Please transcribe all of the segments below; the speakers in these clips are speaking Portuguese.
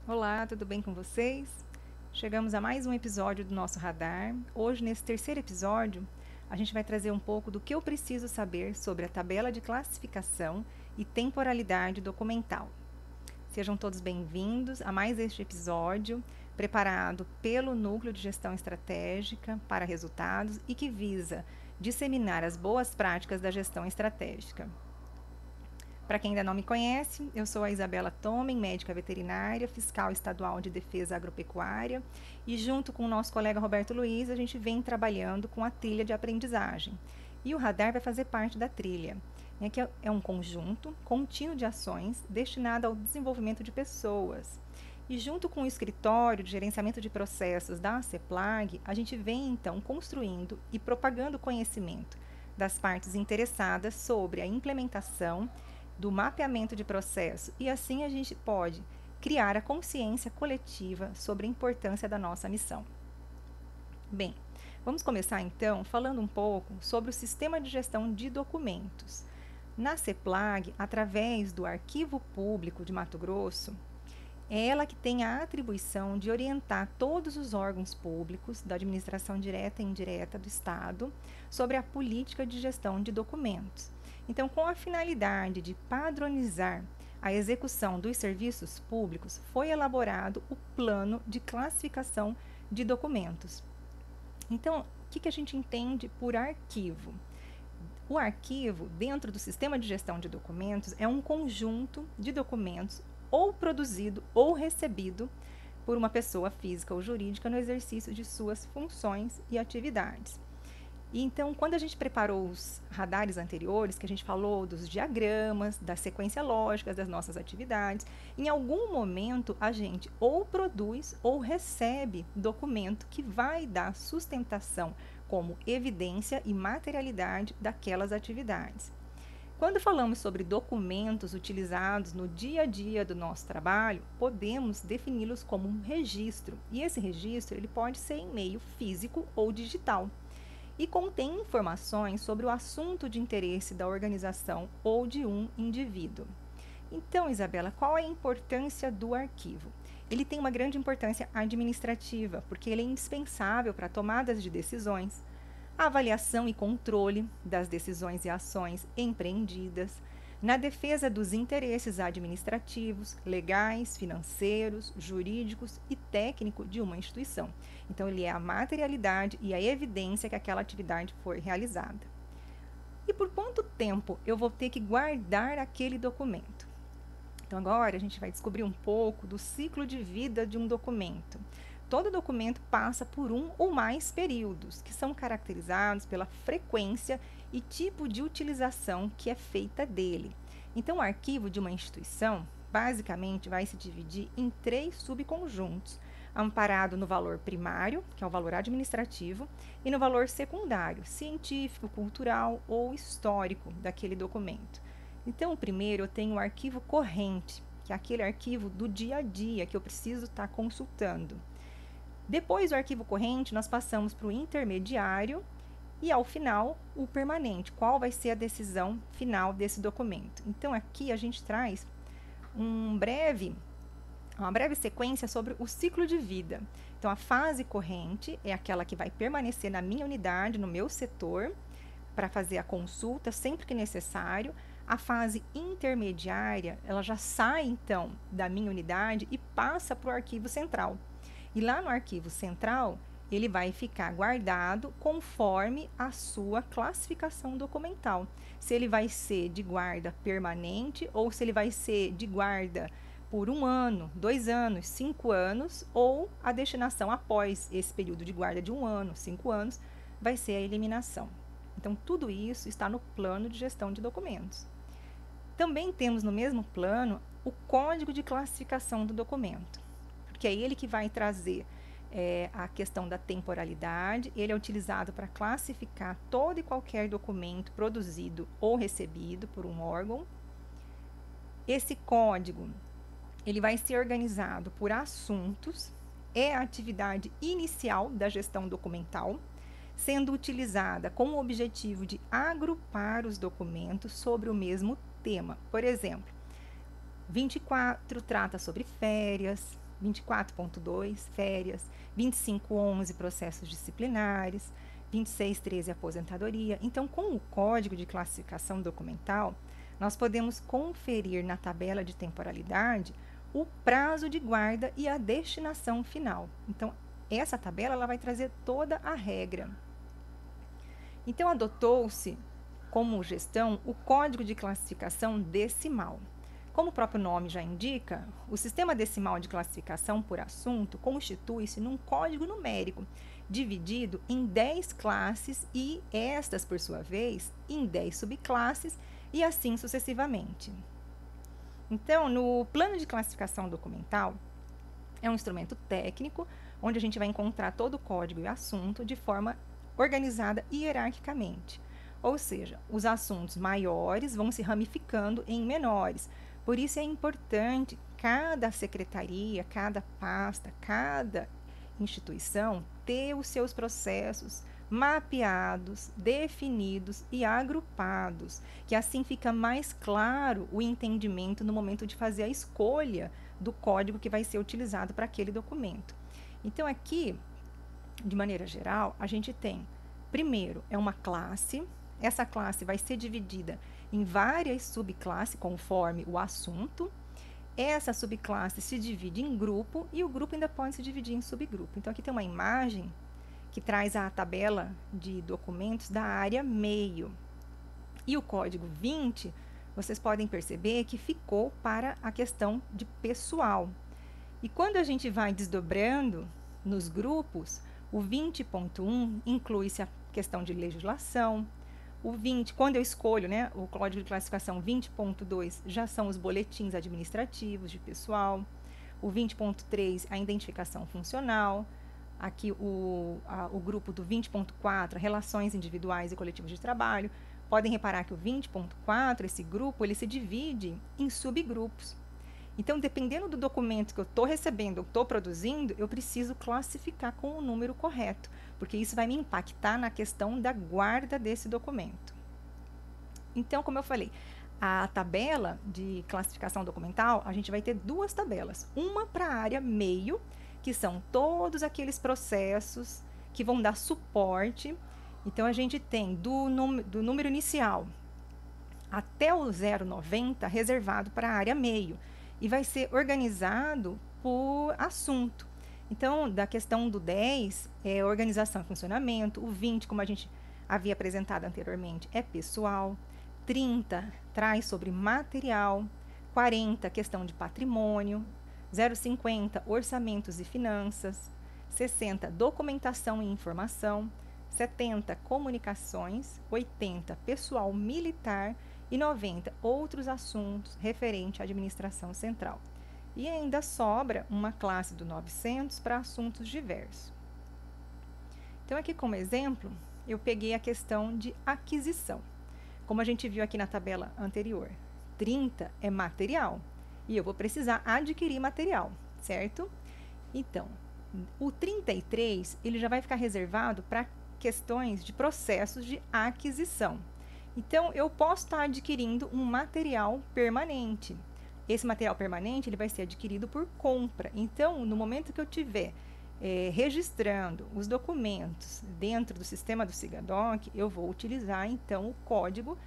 Olá, tudo bem com vocês? Chegamos a mais um episódio do nosso radar. Hoje, nesse terceiro episódio, a gente vai trazer um pouco do que eu preciso saber sobre a tabela de classificação e temporalidade documental. Sejam todos bem-vindos a mais este episódio, preparado pelo Núcleo de Gestão Estratégica para Resultados e que visa disseminar as boas práticas da gestão estratégica. Para quem ainda não me conhece, eu sou a Isabela Tomen, médica veterinária, fiscal estadual de defesa agropecuária, e junto com o nosso colega Roberto Luiz, a gente vem trabalhando com a trilha de aprendizagem. E o radar vai fazer parte da trilha, que é um conjunto contínuo de ações destinado ao desenvolvimento de pessoas. E junto com o escritório de gerenciamento de processos da CEPLAG, a gente vem então construindo e propagando conhecimento das partes interessadas sobre a implementação do mapeamento de processo, e assim a gente pode criar a consciência coletiva sobre a importância da nossa missão. Bem, vamos começar então falando um pouco sobre o sistema de gestão de documentos. Na CEPLAG, através do Arquivo Público de Mato Grosso, é ela que tem a atribuição de orientar todos os órgãos públicos da administração direta e indireta do Estado sobre a política de gestão de documentos. Então, com a finalidade de padronizar a execução dos serviços públicos, foi elaborado o Plano de Classificação de Documentos. Então, o que a gente entende por arquivo? O arquivo, dentro do sistema de gestão de documentos, é um conjunto de documentos ou produzido ou recebido por uma pessoa física ou jurídica no exercício de suas funções e atividades. E então, quando a gente preparou os radares anteriores, que a gente falou dos diagramas, da sequência lógica das nossas atividades, em algum momento a gente ou produz ou recebe documento que vai dar sustentação como evidência e materialidade daquelas atividades. Quando falamos sobre documentos utilizados no dia a dia do nosso trabalho, podemos defini-los como um registro, e esse registro ele pode ser em meio físico ou digital, e contém informações sobre o assunto de interesse da organização ou de um indivíduo. Então, Isabela, qual é a importância do arquivo? Ele tem uma grande importância administrativa, porque ele é indispensável para tomadas de decisões, avaliação e controle das decisões e ações empreendidas, na defesa dos interesses administrativos, legais, financeiros, jurídicos e técnicos de uma instituição. Então, ele é a materialidade e a evidência que aquela atividade foi realizada. E por quanto tempo eu vou ter que guardar aquele documento? Então, agora a gente vai descobrir um pouco do ciclo de vida de um documento. Todo documento passa por um ou mais períodos, que são caracterizados pela frequência e tipo de utilização que é feita dele. Então, o arquivo de uma instituição, basicamente, vai se dividir em 3 subconjuntos, amparado no valor primário, que é o valor administrativo, e no valor secundário, científico, cultural ou histórico daquele documento. Então, o primeiro eu tenho o arquivo corrente, que é aquele arquivo do dia a dia que eu preciso estar consultando. Depois do arquivo corrente, nós passamos para o intermediário e, ao final, o permanente. Qual vai ser a decisão final desse documento? Então, aqui a gente traz uma breve sequência sobre o ciclo de vida. Então, a fase corrente é aquela que vai permanecer na minha unidade, no meu setor, para fazer a consulta sempre que necessário. A fase intermediária, ela já sai, então, da minha unidade e passa para o arquivo central. E lá no arquivo central, ele vai ficar guardado conforme a sua classificação documental. Se ele vai ser de guarda permanente ou se ele vai ser de guarda por 1 ano, 2 anos, 5 anos, ou a destinação após esse período de guarda de 1 ano, 5 anos, vai ser a eliminação. Então, tudo isso está no plano de gestão de documentos. Também temos no mesmo plano o código de classificação do documento, porque é ele que vai trazer a questão da temporalidade. Ele é utilizado para classificar todo e qualquer documento produzido ou recebido por um órgão. Esse código ele vai ser organizado por assuntos, é a atividade inicial da gestão documental, sendo utilizada com o objetivo de agrupar os documentos sobre o mesmo tema. Por exemplo, 24 trata sobre férias, 24.2, férias, 25.11, processos disciplinares, 26.13, aposentadoria. Então, com o Código de Classificação Documental, nós podemos conferir na tabela de temporalidade o prazo de guarda e a destinação final. Então, essa tabela ela vai trazer toda a regra. Então, adotou-se como gestão o Código de Classificação Decimal. Como o próprio nome já indica, o sistema decimal de classificação por assunto constitui-se num código numérico, dividido em 10 classes e estas, por sua vez, em 10 subclasses e assim sucessivamente. Então, no plano de classificação documental, é um instrumento técnico onde a gente vai encontrar todo o código e assunto de forma organizada hierarquicamente. Ou seja, os assuntos maiores vão se ramificando em menores. Por isso é importante cada secretaria, cada pasta, cada instituição ter os seus processos mapeados, definidos e agrupados, que assim fica mais claro o entendimento no momento de fazer a escolha do código que vai ser utilizado para aquele documento. Então, aqui, de maneira geral, a gente tem, primeiro, é uma classe. Essa classe vai ser dividida em várias subclasses, conforme o assunto. Essa subclasse se divide em grupo e o grupo ainda pode se dividir em subgrupo. Então, aqui tem uma imagem que traz a tabela de documentos da área meio. E o código 20, vocês podem perceber que ficou para a questão de pessoal. E quando a gente vai desdobrando nos grupos, o 20.1 inclui-se a questão de legislação. O 20, quando eu escolho, né, o código de classificação 20.2 já são os boletins administrativos de pessoal. O 20.3, a identificação funcional. Aqui o grupo do 20.4, relações individuais e coletivas de trabalho. Podem reparar que o 20.4, esse grupo, ele se divide em subgrupos. Então, dependendo do documento que eu estou recebendo, eu estou produzindo, eu preciso classificar com o número correto, porque isso vai me impactar na questão da guarda desse documento. Então, como eu falei, a tabela de classificação documental, a gente vai ter duas tabelas. Uma para a área meio, que são todos aqueles processos que vão dar suporte. Então, a gente tem do número inicial até o 0,90 reservado para a área meio. E vai ser organizado por assunto. Então, da questão do 10, é organização e funcionamento. O 20, como a gente havia apresentado anteriormente, é pessoal. 30, traz sobre material. 40, questão de patrimônio. 0,50, orçamentos e finanças. 60, documentação e informação. 70, comunicações. 80, pessoal militar. E 90, outros assuntos referentes à administração central. E ainda sobra uma classe do 900 para assuntos diversos. Então, aqui como exemplo, eu peguei a questão de aquisição. Como a gente viu aqui na tabela anterior, 30 é material e eu vou precisar adquirir material, certo? Então, o 33, ele já vai ficar reservado para questões de processos de aquisição. Então, eu posso estar adquirindo um material permanente. Esse material permanente ele vai ser adquirido por compra. Então, no momento que eu estiver registrando os documentos dentro do sistema do SIGADOC, eu vou utilizar, então, o código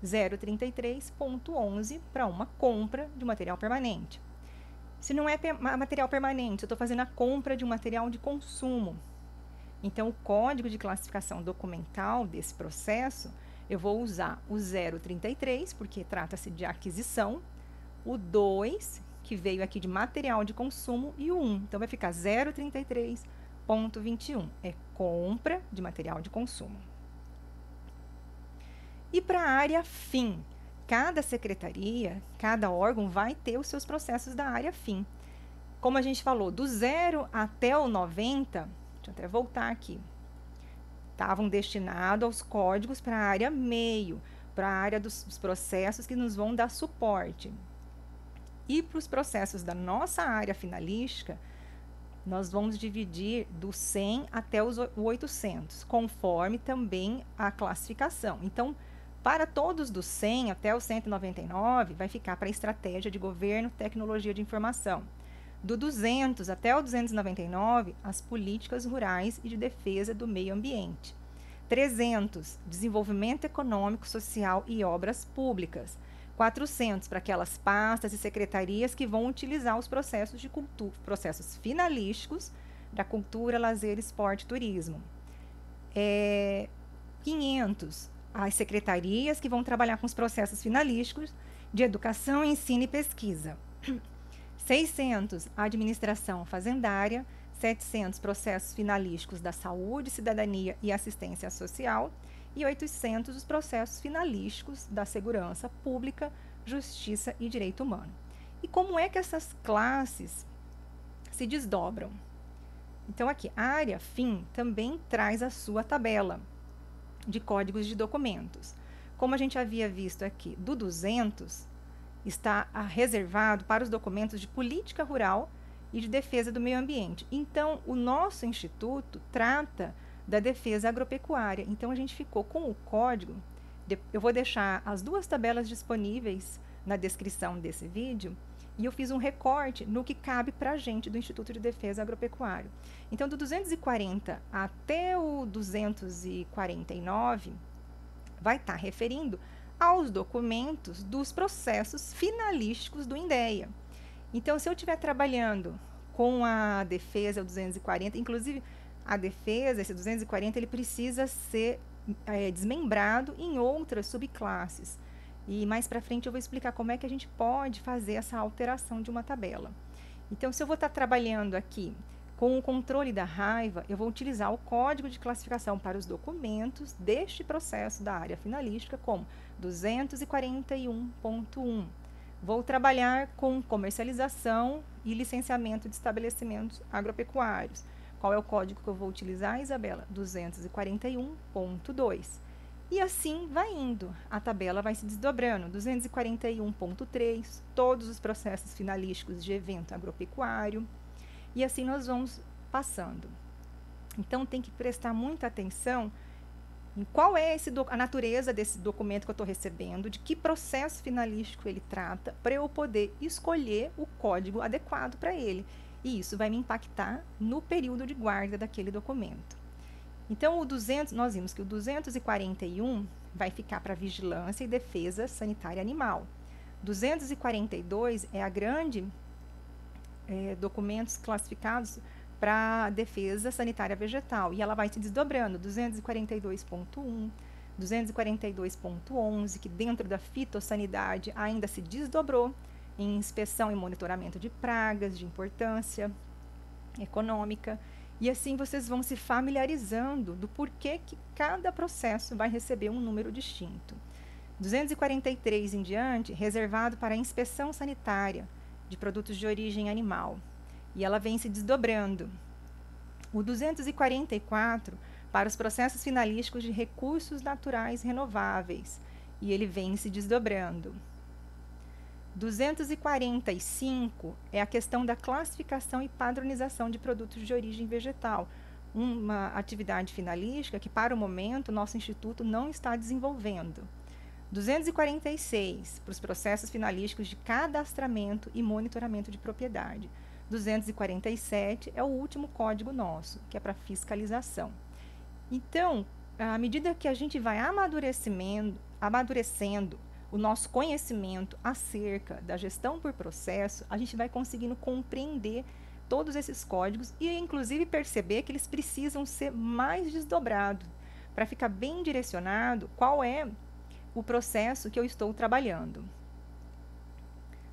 033.11 para uma compra de material permanente. Se não é material permanente, eu estou fazendo a compra de um material de consumo. Então, o código de classificação documental desse processo, eu vou usar o 033, porque trata-se de aquisição, o 2, que veio aqui de material de consumo, e o 1. Então, vai ficar 033.21, é compra de material de consumo. E para a área fim, cada secretaria, cada órgão vai ter os seus processos da área fim. Como a gente falou, do 0 até o 90, deixa eu até voltar aqui, estavam destinados aos códigos para a área meio, para a área dos processos que nos vão dar suporte. E para os processos da nossa área finalística, nós vamos dividir do 100 até o 800, conforme também a classificação. Então, para todos do 100 até o 199, vai ficar para a estratégia de governo, tecnologia de informação. Do 200 até o 299, as políticas rurais e de defesa do meio ambiente. 300, desenvolvimento econômico, social e obras públicas. 400, para aquelas pastas e secretarias que vão utilizar os processos de cultura, processos finalísticos da cultura, lazer, esporte e turismo. 500, as secretarias que vão trabalhar com os processos finalísticos de educação, ensino e pesquisa. 600, a administração fazendária. 700, processos finalísticos da saúde, cidadania e assistência social. E 800, os processos finalísticos da segurança pública, justiça e direito humano. E como é que essas classes se desdobram? Então, aqui, a área fim também traz a sua tabela de códigos de documentos. Como a gente havia visto aqui, do 200 está reservado para os documentos de política rural e de defesa do meio ambiente. Então, o nosso instituto trata da defesa agropecuária. Então, a gente ficou com o código. Eu vou deixar as duas tabelas disponíveis na descrição desse vídeo. E eu fiz um recorte no que cabe para a gente do Instituto de Defesa Agropecuária. Então, do 240 até o 249, vai estar referindo aos documentos dos processos finalísticos do INDEA. Então, se eu estiver trabalhando com a defesa, o 240, inclusive a defesa, esse 240, ele precisa ser desmembrado em outras subclasses. E mais para frente eu vou explicar como é que a gente pode fazer essa alteração de uma tabela. Então, se eu vou estar trabalhando aqui com o controle da raiva, eu vou utilizar o código de classificação para os documentos deste processo da área finalística como 241.1. Vou trabalhar com comercialização e licenciamento de estabelecimentos agropecuários. Qual é o código que eu vou utilizar, Isabela? 241.2. E assim vai indo, a tabela vai se desdobrando, 241.3, todos os processos finalísticos de evento agropecuário, e assim nós vamos passando. Então, tem que prestar muita atenção em qual é a natureza desse documento que eu estou recebendo, de que processo finalístico ele trata, para eu poder escolher o código adequado para ele. E isso vai me impactar no período de guarda daquele documento. Então, o 200, nós vimos que o 241 vai ficar para vigilância e defesa sanitária animal. 242 é a grande documentos classificados para defesa sanitária vegetal. E ela vai se desdobrando, 242.1, 242.11, que dentro da fitossanidade ainda se desdobrou em inspeção e monitoramento de pragas de importância econômica. E assim vocês vão se familiarizando do porquê que cada processo vai receber um número distinto. 243 em diante, reservado para a inspeção sanitária de produtos de origem animal. E ela vem se desdobrando. O 244 para os processos finalísticos de recursos naturais renováveis. E ele vem se desdobrando. 245 é a questão da classificação e padronização de produtos de origem vegetal, uma atividade finalística que, para o momento, o nosso instituto não está desenvolvendo. 246, para os processos finalísticos de cadastramento e monitoramento de propriedade. 247 é o último código nosso, que é para fiscalização. Então, à medida que a gente vai amadurecendo o nosso conhecimento acerca da gestão por processo, a gente vai conseguindo compreender todos esses códigos e, inclusive, perceber que eles precisam ser mais desdobrados para ficar bem direcionado qual é o processo que eu estou trabalhando.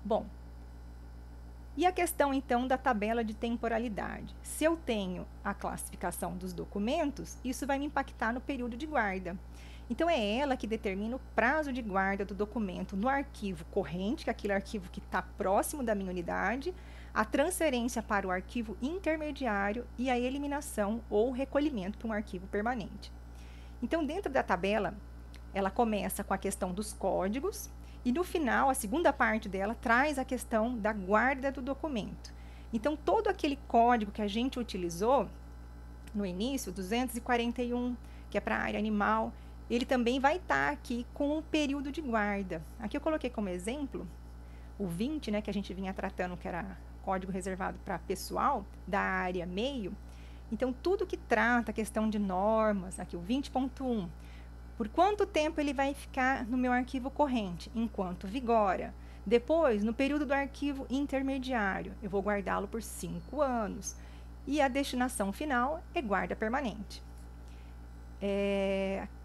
Bom, e a questão, então, da tabela de temporalidade? Se eu tenho a classificação dos documentos, isso vai me impactar no período de guarda. Então, é ela que determina o prazo de guarda do documento no arquivo corrente, que é aquele arquivo que está próximo da minha unidade, a transferência para o arquivo intermediário e a eliminação ou recolhimento para um arquivo permanente. Então, dentro da tabela, ela começa com a questão dos códigos e, no final, a segunda parte dela traz a questão da guarda do documento. Então, todo aquele código que a gente utilizou no início, 241, que é para a área animal, ele também vai estar aqui com o período de guarda. Aqui eu coloquei como exemplo o 20, né, que a gente vinha tratando, que era código reservado para pessoal da área meio. Então, tudo que trata a questão de normas, aqui o 20.1, por quanto tempo ele vai ficar no meu arquivo corrente? Enquanto vigora. Depois, no período do arquivo intermediário, eu vou guardá-lo por 5 anos. E a destinação final é guarda permanente.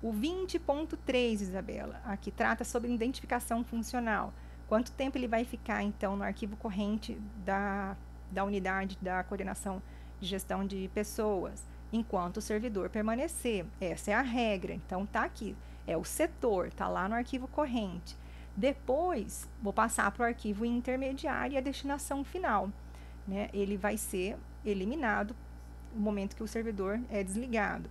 O 20.3, Isabela, aqui trata sobre identificação funcional. Quanto tempo ele vai ficar, então, no arquivo corrente da unidade da coordenação de gestão de pessoas, enquanto o servidor permanecer. Essa é a regra. Então, tá aqui. É o setor, tá lá no arquivo corrente. Depois, vou passar para o arquivo intermediário e a destinação final, né? Ele vai ser eliminado no momento que o servidor é desligado.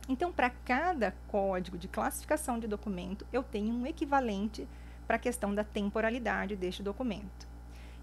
Então, para cada código de classificação de documento, eu tenho um equivalente para a questão da temporalidade deste documento.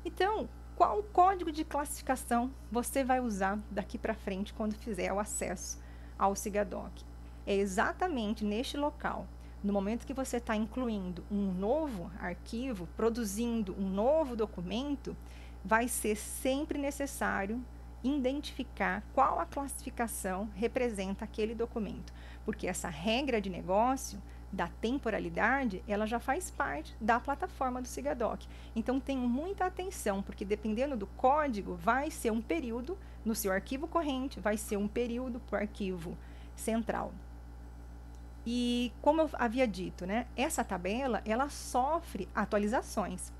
Então, qual código de classificação você vai usar daqui para frente quando fizer o acesso ao SIGADOC? É exatamente neste local, no momento que você está incluindo um novo arquivo, produzindo um novo documento, vai ser sempre necessário identificar qual a classificação representa aquele documento, porque essa regra de negócio da temporalidade, ela já faz parte da plataforma do SIGADOC. Então, tenham muita atenção, porque dependendo do código, vai ser um período no seu arquivo corrente, vai ser um período para o arquivo central. E como eu havia dito, né, essa tabela, ela sofre atualizações.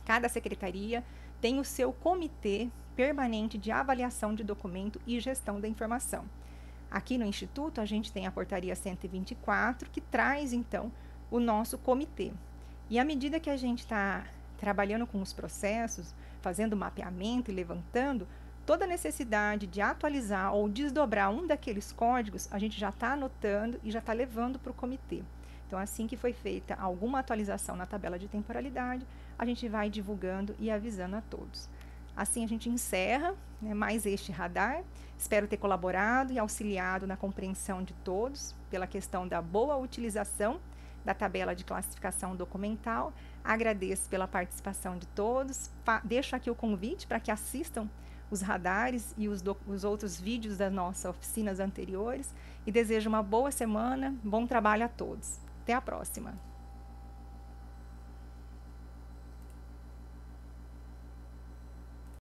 Cada secretaria tem o seu comitê permanente de avaliação de documento e gestão da informação. Aqui no Instituto, a gente tem a portaria 124, que traz, então, o nosso comitê. E à medida que a gente está trabalhando com os processos, fazendo mapeamento e levantando, toda necessidade de atualizar ou desdobrar um daqueles códigos, a gente já está anotando e já está levando para o comitê. Então, assim que foi feita alguma atualização na tabela de temporalidade, a gente vai divulgando e avisando a todos. Assim, a gente encerra, né, mais este radar. Espero ter colaborado e auxiliado na compreensão de todos pela questão da boa utilização da tabela de classificação documental. Agradeço pela participação de todos. Deixo aqui o convite para que assistam os radares e os outros vídeos das nossas oficinas anteriores. E desejo uma boa semana, bom trabalho a todos. Até a próxima!